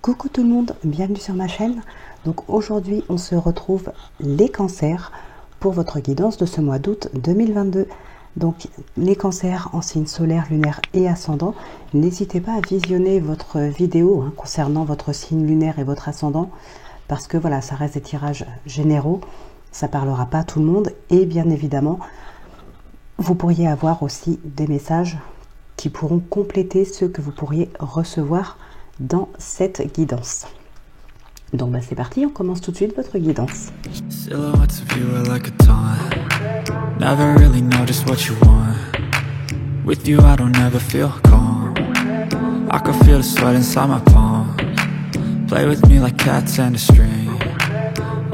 Coucou tout le monde, bienvenue sur ma chaîne. Donc aujourd'hui on se retrouve les cancers pour votre guidance de ce mois d'août 2022. Donc les cancers en signe solaire, lunaire et ascendant, n'hésitez pas à visionner votre vidéo concernant votre signe lunaire et votre ascendant, parce que voilà, ça reste des tirages généraux, ça parlera pas à tout le monde, et bien évidemment vous pourriez avoir aussi des messages qui pourront compléter ceux que vous pourriez recevoir dans cette guidance. Donc c'est parti, on commence tout de suite votre guidance. Never really know just what you want. With you I don't ever feel calm. I can feel the sweat inside my palm. Play with me like cats and a string.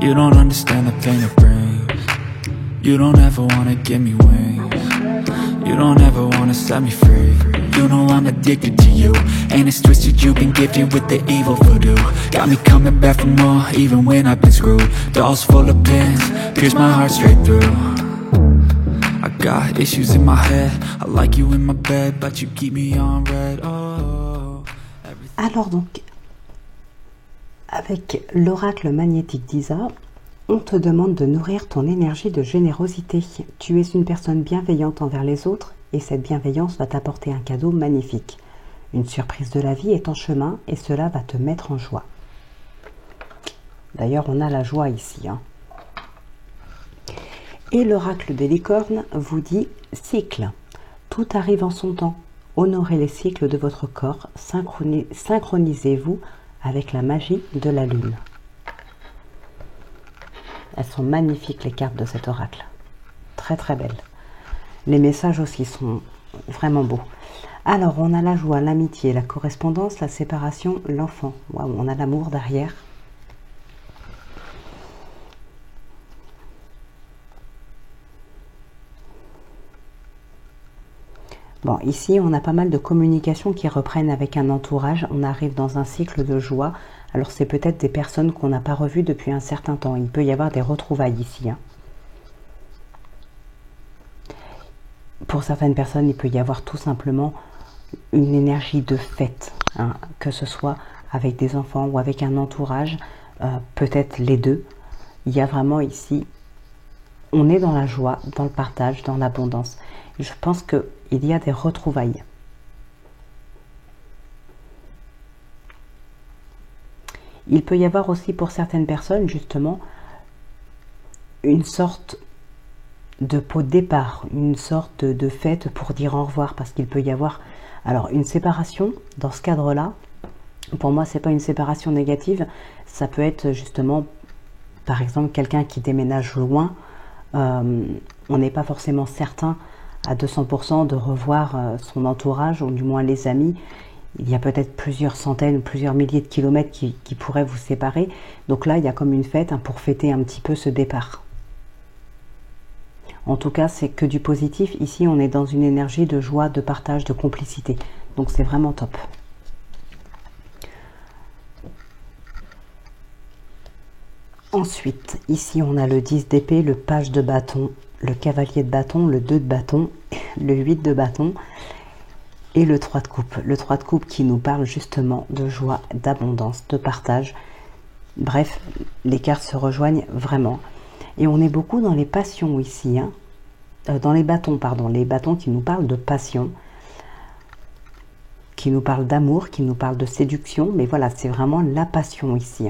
You don't understand the pain it brings. You don't ever wanna give me wings. You don't ever wanna set me free. You know I'm addicted to you, and it's twisted, you've been gifted with the evil voodoo. Got me coming back for more, even when I've been screwed. Dolls full of pins, pierce my heart straight through. I got issues in my head, I like you in my bed, but you keep me on red. Oh. Alors donc, avec l'oracle magnétique d'Isa, on te demande de nourrir ton énergie de générosité. Tu es une personne bienveillante envers les autres et cette bienveillance va t'apporter un cadeau magnifique. Une surprise de la vie est en chemin et cela va te mettre en joie. D'ailleurs, on a la joie ici. Et l'oracle des licornes vous dit cycle. Tout arrive en son temps. Honorez les cycles de votre corps. Synchronisez-vous avec la magie de la lune. Elles sont magnifiques les cartes de cet oracle. Très très belles. Les messages aussi sont vraiment beaux. Alors on a la joie, l'amitié, la correspondance, la séparation, l'enfant. Waouh, on a l'amour derrière. Bon, ici on a pas mal de communications qui reprennent avec un entourage. On arrive dans un cycle de joie. Alors c'est peut-être des personnes qu'on n'a pas revues depuis un certain temps. Il peut y avoir des retrouvailles ici. Pour certaines personnes, il peut y avoir tout simplement une énergie de fête, que ce soit avec des enfants ou avec un entourage, peut-être les deux. Il y a vraiment ici, on est dans la joie, dans le partage, dans l'abondance. Je pense qu'il y a des retrouvailles. Il peut y avoir aussi pour certaines personnes, justement, une sorte de pot de départ, une sorte de fête pour dire au revoir, parce qu'il peut y avoir alors une séparation dans ce cadre-là. Pour moi, c'est pas une séparation négative, ça peut être justement, par exemple, quelqu'un qui déménage loin. On n'est pas forcément certain à 200% de revoir son entourage, ou du moins les amis. Il y a peut-être plusieurs centaines, plusieurs milliers de kilomètres qui pourraient vous séparer. Donc là, il y a comme une fête pour fêter un petit peu ce départ. En tout cas, c'est que du positif. Ici, on est dans une énergie de joie, de partage, de complicité. Donc c'est vraiment top. Ensuite, ici, on a le 10 d'épée, le page de bâton, le cavalier de bâton, le 2 de bâton, le 8 de bâton et le 3 de coupe. Le 3 de coupe qui nous parle justement de joie, d'abondance, de partage. Bref, les cartes se rejoignent vraiment. Et on est beaucoup dans les passions ici. Dans les bâtons, pardon. Les bâtons qui nous parlent de passion, qui nous parlent d'amour, qui nous parlent de séduction. Mais voilà, c'est vraiment la passion ici.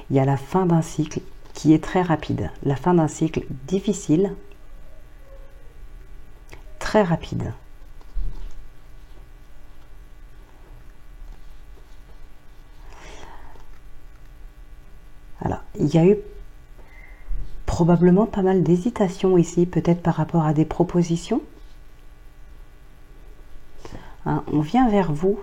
Il y a la fin d'un cycle qui est très rapide. La fin d'un cycle difficile, très rapide. Alors, il y a eu probablement pas mal d'hésitation ici, peut-être par rapport à des propositions. On vient vers vous.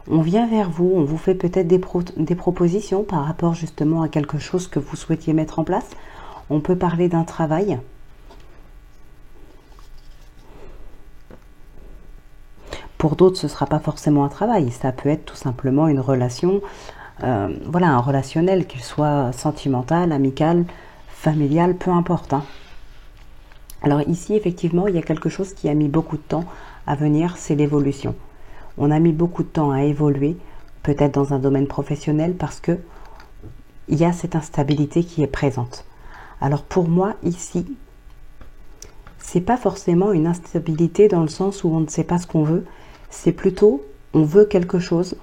On vient vers vous, on vous fait peut-être des propositions par rapport justement à quelque chose que vous souhaitiez mettre en place. On peut parler d'un travail. Pour d'autres, ce ne sera pas forcément un travail, ça peut être tout simplement une relation, voilà, un relationnel, qu'il soit sentimental, amical, familial, peu importe. Alors ici, effectivement, il y a quelque chose qui a mis beaucoup de temps à venir, c'est l'évolution. on a mis beaucoup de temps à évoluer, peut-être dans un domaine professionnel, parce que il y a cette instabilité qui est présente. Alors pour moi, ici, c'est pas forcément une instabilité dans le sens où on ne sait pas ce qu'on veut, c'est plutôt on veut quelque chose.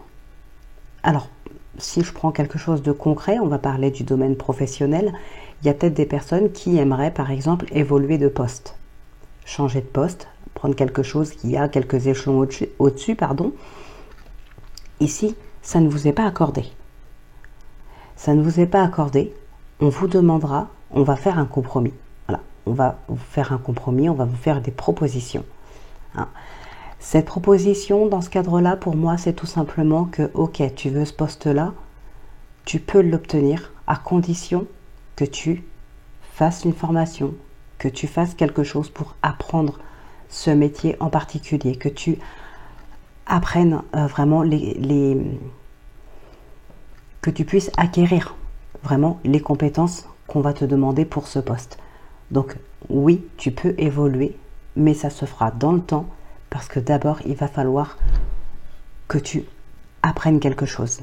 Alors, si je prends quelque chose de concret, on va parler du domaine professionnel, il y a peut-être des personnes qui aimeraient par exemple évoluer de poste, changer de poste, prendre quelque chose qui a quelques échelons au-dessus, pardon. Ici, ça ne vous est pas accordé. Ça ne vous est pas accordé, on vous demandera, on va faire un compromis. Voilà, on va vous faire un compromis, on va vous faire des propositions. Hein. Cette proposition, dans ce cadre-là, pour moi, c'est tout simplement que, ok, tu veux ce poste-là, tu peux l'obtenir à condition que tu fasses une formation, que tu fasses quelque chose pour apprendre ce métier en particulier, que tu apprennes vraiment que tu puisses acquérir vraiment les compétences qu'on va te demander pour ce poste. Donc oui, tu peux évoluer, mais ça se fera dans le temps, parce que d'abord, il va falloir que tu apprennes quelque chose.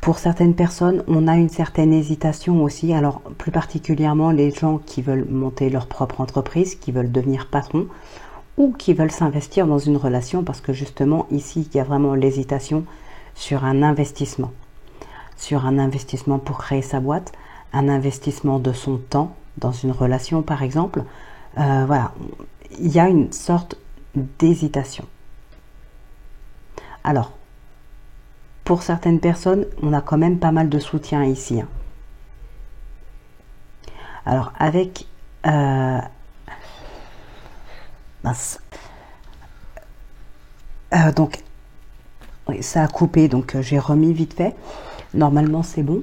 Pour certaines personnes, on a une certaine hésitation aussi, alors plus particulièrement les gens qui veulent monter leur propre entreprise, qui veulent devenir patron, ou qui veulent s'investir dans une relation, parce que justement, ici, il y a vraiment l'hésitation sur un investissement. Sur un investissement pour créer sa boîte, un investissement de son temps dans une relation, par exemple. Voilà, il y a une sorte d'hésitation. Alors, pour certaines personnes, on a quand même pas mal de soutien ici. Hein. Alors, avec... donc, oui, ça a coupé, donc j'ai remis vite fait. Normalement, c'est bon.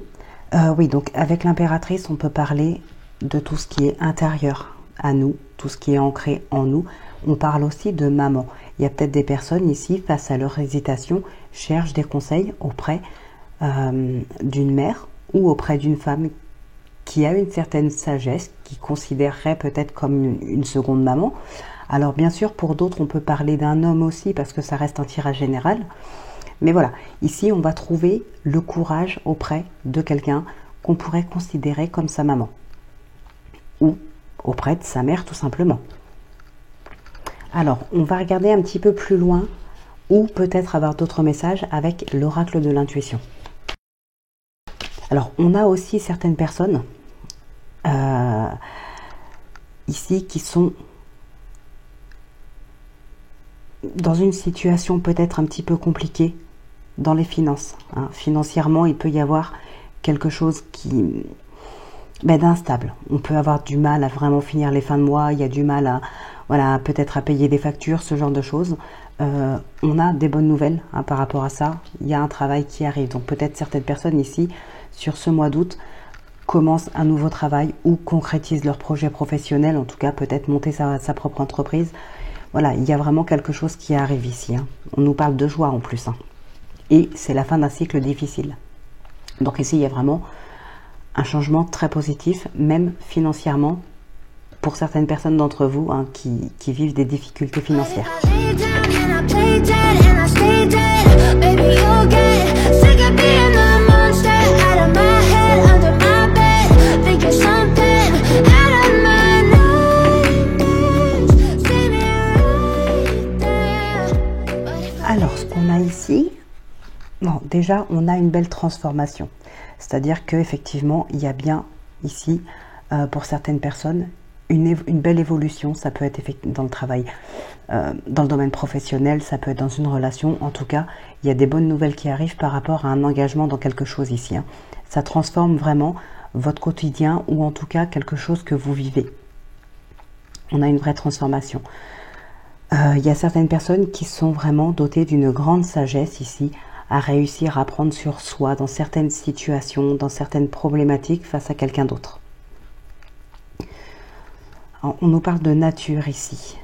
Oui, donc avec l'impératrice, on peut parler de tout ce qui est intérieur à nous, tout ce qui est ancré en nous. On parle aussi de maman. Il y a peut-être des personnes ici, face à leur hésitation, cherchent des conseils auprès d'une mère ou auprès d'une femme qui a une certaine sagesse, qui considérerait peut-être comme une seconde maman. Alors bien sûr, pour d'autres, on peut parler d'un homme aussi, parce que ça reste un tirage général. Mais voilà, ici, on va trouver le courage auprès de quelqu'un qu'on pourrait considérer comme sa maman. Ou auprès de sa mère, tout simplement. Alors, on va regarder un petit peu plus loin, ou peut-être avoir d'autres messages avec l'oracle de l'intuition. Alors, on a aussi certaines personnes ici qui sont dans une situation peut-être un petit peu compliquée dans les finances. Hein. Financièrement, il peut y avoir quelque chose qui d'instable. On peut avoir du mal à vraiment finir les fins de mois, il y a du mal à voilà, peut-être à payer des factures, ce genre de choses. On a des bonnes nouvelles hein, par rapport à ça. Il y a un travail qui arrive. Donc peut-être certaines personnes ici, sur ce mois d'août, commencent un nouveau travail ou concrétisent leur projet professionnel, en tout cas peut-être monter sa propre entreprise. Voilà, il y a vraiment quelque chose qui arrive ici. Hein. On nous parle de joie en plus. Hein. Et c'est la fin d'un cycle difficile. Donc ici, il y a vraiment un changement très positif, même financièrement, pour certaines personnes d'entre vous hein, qui vivent des difficultés financières. Alors, ce qu'on a ici, bon, déjà, on a une belle transformation. C'est-à-dire qu'effectivement, il y a bien ici, pour certaines personnes, une belle évolution. Ça peut être dans le travail, dans le domaine professionnel, ça peut être dans une relation. En tout cas, il y a des bonnes nouvelles qui arrivent par rapport à un engagement dans quelque chose ici. Hein. Ça transforme vraiment votre quotidien ou en tout cas quelque chose que vous vivez. On a une vraie transformation. Il y a certaines personnes qui sont vraiment dotées d'une grande sagesse ici, à réussir à prendre sur soi dans certaines situations, dans certaines problématiques face à quelqu'un d'autre. On nous parle de nature ici.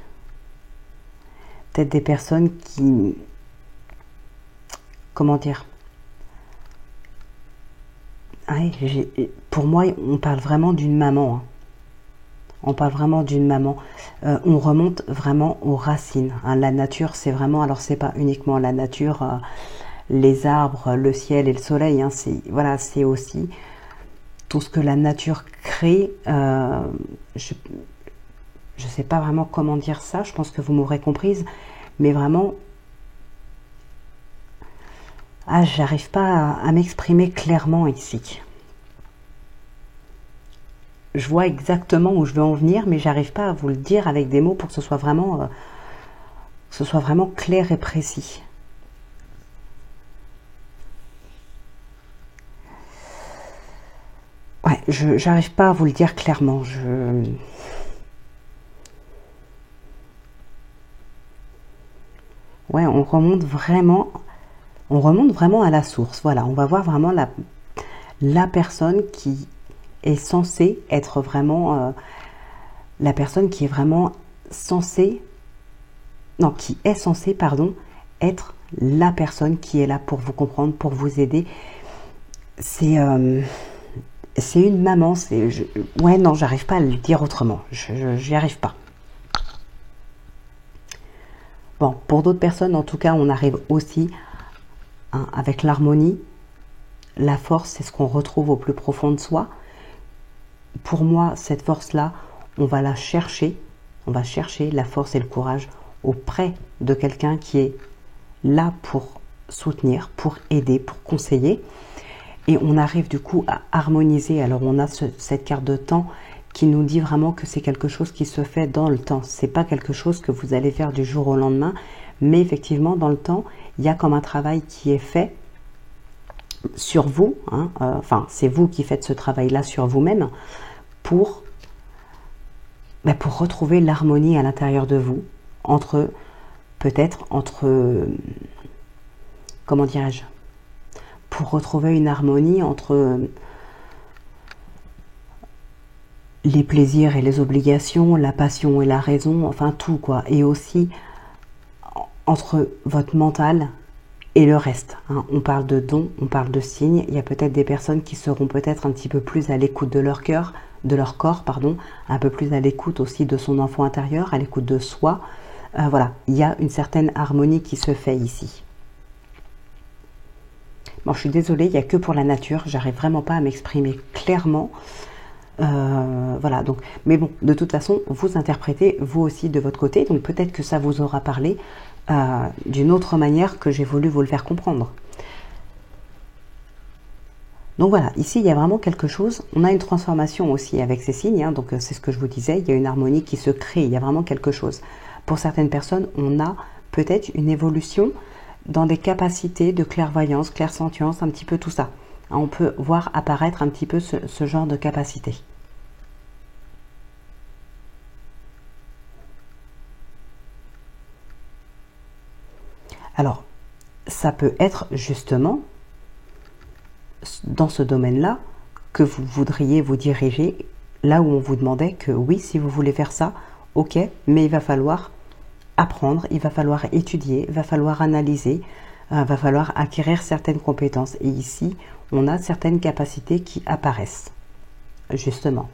Peut-être des personnes qui... Comment dire? Ouais, pour moi, on parle vraiment d'une maman. Hein. On parle vraiment d'une maman. On remonte vraiment aux racines. Hein. La nature, c'est vraiment... Alors, c'est pas uniquement la nature, les arbres, le ciel et le soleil. Hein, voilà, c'est aussi tout ce que la nature crée. Je sais pas vraiment comment dire ça. Je pense que vous m'aurez comprise. Mais vraiment... Ah, j'arrive pas à m'exprimer clairement ici. Je vois exactement où je veux en venir, mais j'arrive pas à vous le dire avec des mots pour que ce soit vraiment clair et précis. Ouais, j'arrive pas à vous le dire clairement. Ouais, on remonte vraiment à la source. Voilà, on va voir vraiment la personne qui est censée être vraiment la personne qui est vraiment censée, non, qui est censée, pardon, être la personne qui est là pour vous comprendre, pour vous aider. C'est une maman, ouais, non, j'arrive pas à le dire autrement, j'y arrive pas. Bon, pour d'autres personnes, en tout cas, on arrive aussi hein, avec l'harmonie. La force, c'est ce qu'on retrouve au plus profond de soi. Pour moi, cette force-là, on va la chercher. On va chercher la force et le courage auprès de quelqu'un qui est là pour soutenir, pour aider, pour conseiller. Et on arrive du coup à harmoniser. Alors on a cette carte de temps qui nous dit vraiment que c'est quelque chose qui se fait dans le temps. C'est pas quelque chose que vous allez faire du jour au lendemain, mais effectivement dans le temps, il y a comme un travail qui est fait sur vous, hein, enfin c'est vous qui faites ce travail-là sur vous-même pour retrouver l'harmonie à l'intérieur de vous, peut-être entre, comment dirais-je, pour retrouver une harmonie entre les plaisirs et les obligations, la passion et la raison, enfin tout quoi, et aussi entre votre mental et le reste. Hein. On parle de dons, on parle de signes. Il y a peut-être des personnes qui seront peut-être un petit peu plus à l'écoute de leur cœur, de leur corps, pardon, un peu plus à l'écoute aussi de son enfant intérieur, à l'écoute de soi. Voilà, il y a une certaine harmonie qui se fait ici. Bon, je suis désolée, il n'y a que pour la nature, j'arrive vraiment pas à m'exprimer clairement. Voilà, donc, mais bon, de toute façon, vous interprétez vous aussi de votre côté, donc peut-être que ça vous aura parlé d'une autre manière que j'ai voulu vous le faire comprendre. Donc voilà, ici il y a vraiment quelque chose, on a une transformation aussi avec ces signes, hein, donc c'est ce que je vous disais, il y a une harmonie qui se crée, il y a vraiment quelque chose. Pour certaines personnes, on a peut-être une évolution dans des capacités de clairvoyance, clairsentience, un petit peu tout ça. On peut voir apparaître un petit peu ce genre de capacité. Alors, ça peut être justement dans ce domaine-là que vous voudriez vous diriger, là où on vous demandait que oui, si vous voulez faire ça, ok, mais il va falloir apprendre, il va falloir étudier, il va falloir analyser, il va falloir acquérir certaines compétences. Et ici, on a certaines capacités qui apparaissent, justement.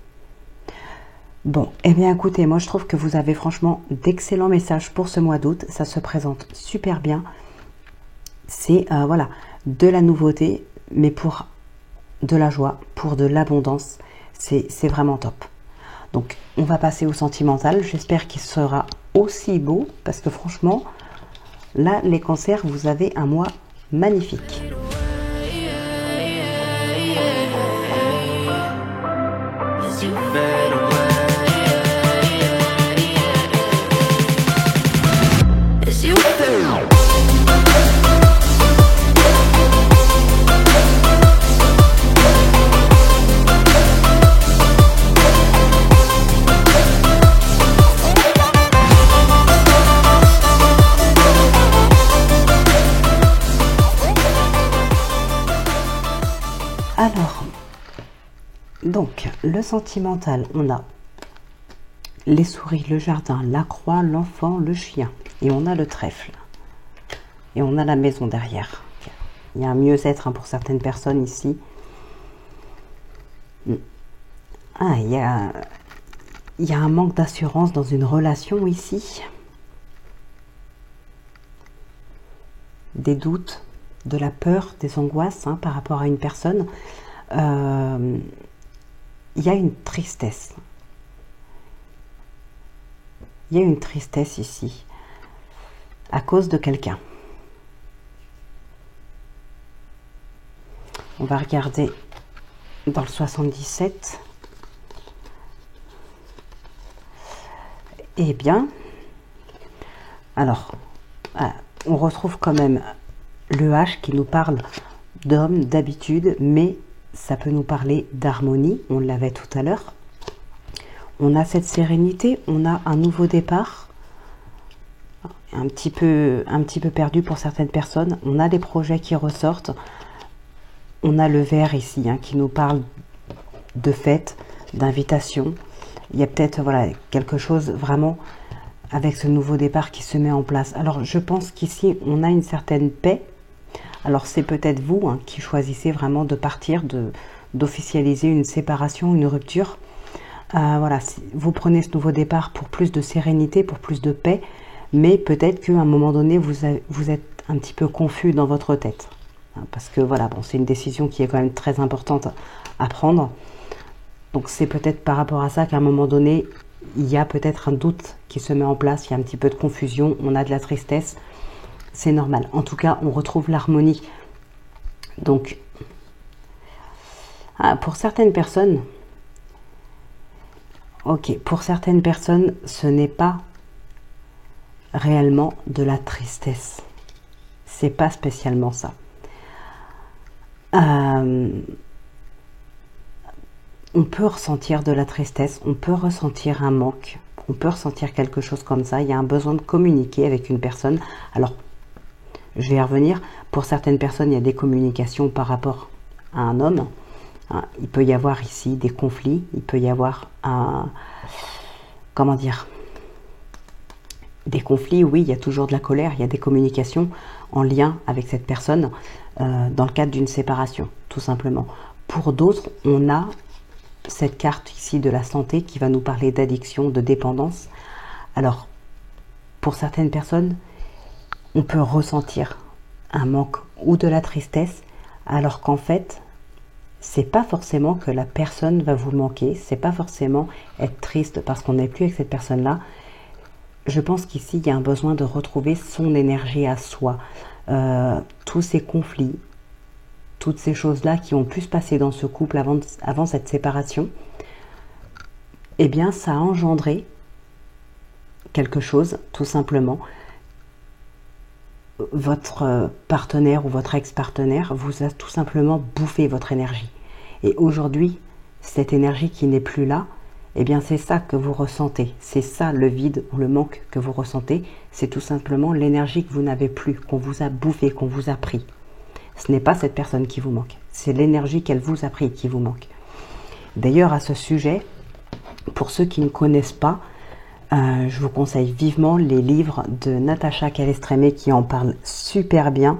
Bon, eh bien écoutez, moi je trouve que vous avez franchement d'excellents messages pour ce mois d'août. Ça se présente super bien. C'est voilà, de la nouveauté, mais pour de la joie, pour de l'abondance. C'est vraiment top. Donc, on va passer au sentimental. J'espère qu'il sera aussi beau, parce que franchement, là, les cancers, vous avez un mois magnifique. Alors, donc, le sentimental, on a les souris, le jardin, la croix, l'enfant, le chien. Et on a le trèfle. Et on a la maison derrière. Il y a un mieux-être hein, pour certaines personnes ici. Ah, il y a il y a un manque d'assurance dans une relation ici. Des doutes, de la peur, des angoisses par rapport à une personne. Il y a une tristesse. Il y a une tristesse ici, à cause de quelqu'un. On va regarder dans le 77. Eh bien, alors, on retrouve quand même le H qui nous parle d'homme, d'habitude, mais ça peut nous parler d'harmonie, on l'avait tout à l'heure. On a cette sérénité, on a un nouveau départ, un petit peu perdu pour certaines personnes. On a des projets qui ressortent. On a le vert ici qui nous parle de fête, d'invitation. Il y a peut-être quelque chose vraiment avec ce nouveau départ qui se met en place. Alors je pense qu'ici on a une certaine paix. Alors c'est peut-être vous qui choisissez vraiment de partir, d'officialiser une séparation, une rupture. Voilà, vous prenez ce nouveau départ pour plus de sérénité, pour plus de paix, mais peut-être qu'à un moment donné, vous êtes un petit peu confus dans votre tête. Parce que voilà, bon, c'est une décision qui est quand même très importante à prendre. Donc c'est peut-être par rapport à ça qu'à un moment donné, il y a peut-être un doute qui se met en place, il y a un petit peu de confusion, on a de la tristesse, c'est normal. En tout cas, on retrouve l'harmonie. Donc, pour certaines personnes... Ok, pour certaines personnes, ce n'est pas réellement de la tristesse. C'est pas spécialement ça. On peut ressentir de la tristesse, on peut ressentir un manque, on peut ressentir quelque chose comme ça. Il y a un besoin de communiquer avec une personne. Alors, je vais y revenir. Pour certaines personnes, il y a des communications par rapport à un homme. Il peut y avoir ici des conflits, il peut y avoir des conflits, oui, il y a toujours de la colère, il y a des communications en lien avec cette personne dans le cadre d'une séparation, tout simplement. Pour d'autres, on a cette carte ici de la santé qui va nous parler d'addiction, de dépendance. Alors, pour certaines personnes, on peut ressentir un manque ou de la tristesse, alors qu'en fait, c'est pas forcément que la personne va vous manquer, c'est pas forcément être triste parce qu'on n'est plus avec cette personne-là. Je pense qu'ici, il y a un besoin de retrouver son énergie à soi. Tous ces conflits, toutes ces choses-là qui ont pu se passer dans ce couple avant cette séparation, eh bien, ça a engendré quelque chose, tout simplement. Votre partenaire ou votre ex-partenaire vous a tout simplement bouffé votre énergie. Et aujourd'hui, cette énergie qui n'est plus là, eh bien c'est ça que vous ressentez. C'est ça le vide ou le manque que vous ressentez. C'est tout simplement l'énergie que vous n'avez plus, qu'on vous a bouffé, qu'on vous a pris. Ce n'est pas cette personne qui vous manque. C'est l'énergie qu'elle vous a pris qui vous manque. D'ailleurs, à ce sujet, pour ceux qui ne connaissent pas, je vous conseille vivement les livres de Natacha Calestrémé qui en parlent super bien.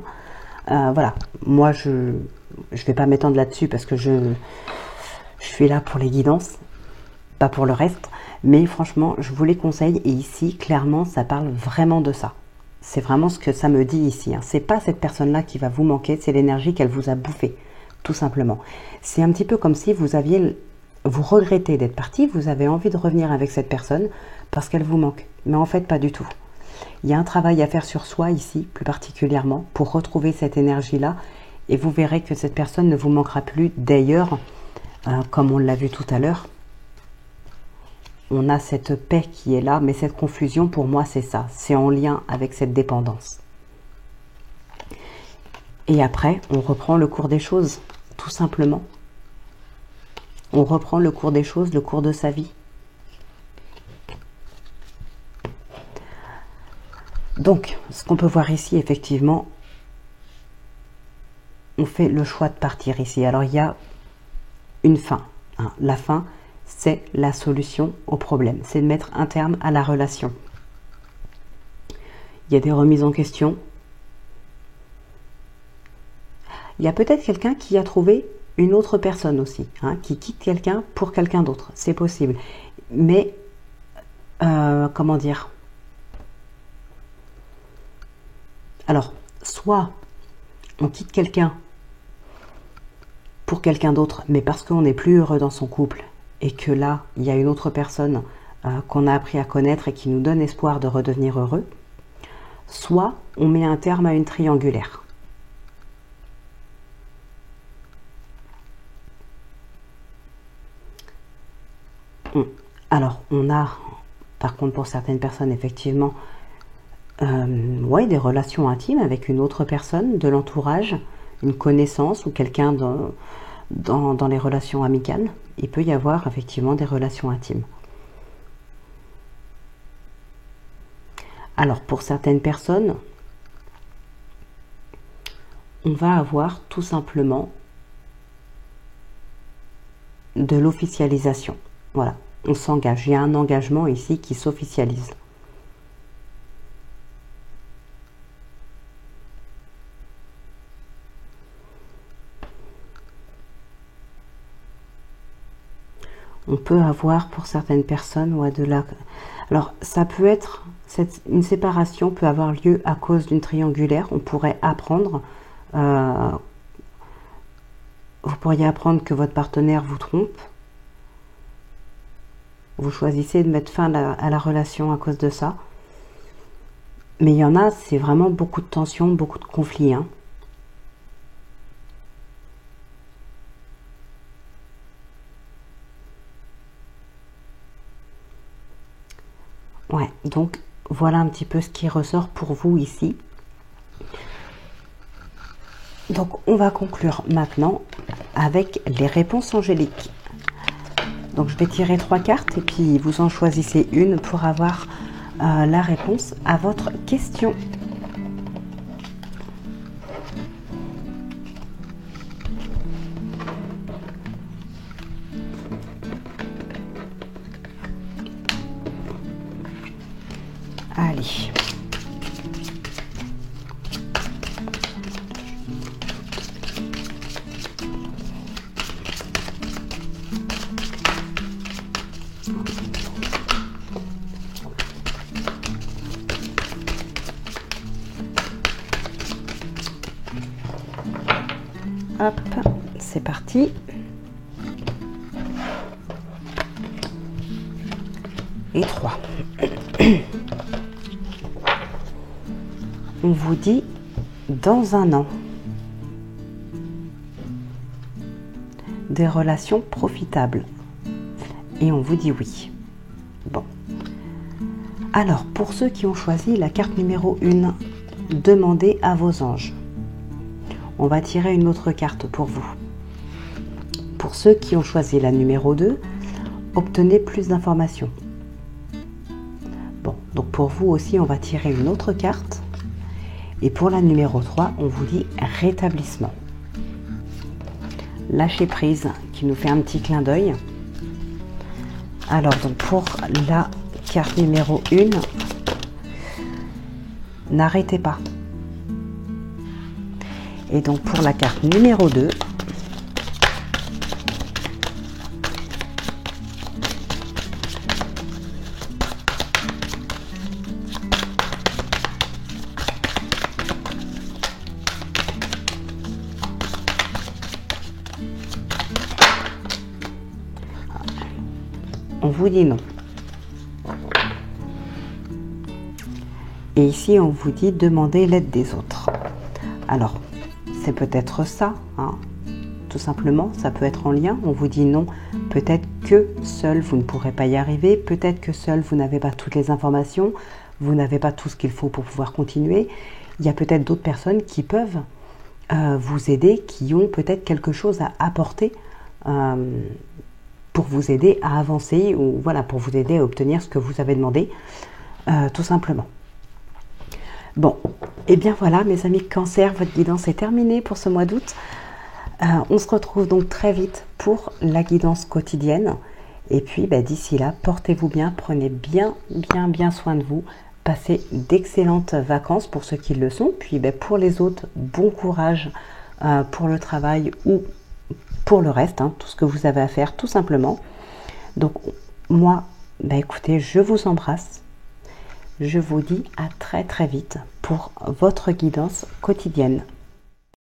Voilà, moi je ne vais pas m'étendre là-dessus parce que je suis là pour les guidances, pas pour le reste. Mais franchement, je vous les conseille et ici, clairement, ça parle vraiment de ça. C'est vraiment ce que ça me dit ici. C'est pas cette personne-là qui va vous manquer, c'est l'énergie qu'elle vous a bouffée, tout simplement. C'est un petit peu comme si vous regrettez d'être parti, vous avez envie de revenir avec cette personne parce qu'elle vous manque. Mais en fait, pas du tout. Il y a un travail à faire sur soi ici, plus particulièrement, pour retrouver cette énergie-là. Et vous verrez que cette personne ne vous manquera plus. D'ailleurs, comme on l'a vu tout à l'heure, on a cette paix qui est là. Mais cette confusion, pour moi, c'est ça. C'est en lien avec cette dépendance. Et après, on reprend le cours des choses, tout simplement. On reprend le cours des choses, le cours de sa vie. Donc, ce qu'on peut voir ici, effectivement, on fait le choix de partir ici. Alors, il y a une fin. La fin, c'est la solution au problème. C'est de mettre un terme à la relation. Il y a des remises en question. Il y a peut-être quelqu'un qui a trouvé une autre personne aussi, qui quitte quelqu'un pour quelqu'un d'autre. C'est possible. Mais comment dire? Alors, soit on quitte quelqu'un pour quelqu'un d'autre, mais parce qu'on n'est plus heureux dans son couple et que là, il y a une autre personne qu'on a appris à connaître et qui nous donne espoir de redevenir heureux, soit on met un terme à une triangulaire. Alors, on a, par contre, pour certaines personnes, effectivement, ouais, des relations intimes avec une autre personne de l'entourage, une connaissance ou quelqu'un dans les relations amicales. Il peut y avoir effectivement des relations intimes. Alors, pour certaines personnes, on va avoir tout simplement de l'officialisation. Voilà, on s'engage. Il y a un engagement ici qui s'officialise. On peut avoir pour certaines personnes ouais, de la... Alors, ça peut être... Une séparation peut avoir lieu à cause d'une triangulaire. On pourrait apprendre... vous pourriez apprendre que votre partenaire vous trompe. Vous choisissez de mettre fin à la relation à cause de ça. Mais il y en a, c'est vraiment beaucoup de tensions, beaucoup de conflits. Hein. Ouais, donc voilà un petit peu ce qui ressort pour vous ici. Donc on va conclure maintenant avec les réponses angéliques. Donc je vais tirer 3 cartes et puis vous en choisissez une pour avoir la réponse à votre question. Allez. Hop, c'est parti. Et 3. On vous dit dans un an. Des relations profitables. Et on vous dit oui. Bon. Alors, pour ceux qui ont choisi la carte numéro 1, demandez à vos anges. On va tirer une autre carte pour vous. Pour ceux qui ont choisi la numéro 2, obtenez plus d'informations. Bon, donc pour vous aussi, on va tirer une autre carte. Et pour la numéro 3, on vous dit rétablissement. Lâcher prise, qui nous fait un petit clin d'œil. Alors, donc pour la carte numéro 1, n'arrêtez pas. Et donc pour la carte numéro 2, on vous dit non. Et ici, on vous dit demander l'aide des autres. Alors, c'est peut-être ça, hein, tout simplement, ça peut être en lien. On vous dit non, peut-être que seul vous ne pourrez pas y arriver, peut-être que seul vous n'avez pas toutes les informations, vous n'avez pas tout ce qu'il faut pour pouvoir continuer. Il y a peut-être d'autres personnes qui peuvent vous aider, qui ont peut-être quelque chose à apporter pour vous aider à avancer ou voilà, pour vous aider à obtenir ce que vous avez demandé, tout simplement. Bon, et bien voilà mes amis Cancer, votre guidance est terminée pour ce mois d'août. On se retrouve donc très vite pour la guidance quotidienne. Et puis d'ici là, portez-vous bien, prenez bien soin de vous. Passez d'excellentes vacances pour ceux qui le sont. Puis pour les autres, bon courage pour le travail ou pour le reste, hein, tout ce que vous avez à faire tout simplement. Donc moi, écoutez, je vous embrasse. Je vous dis à très très vite pour votre guidance quotidienne.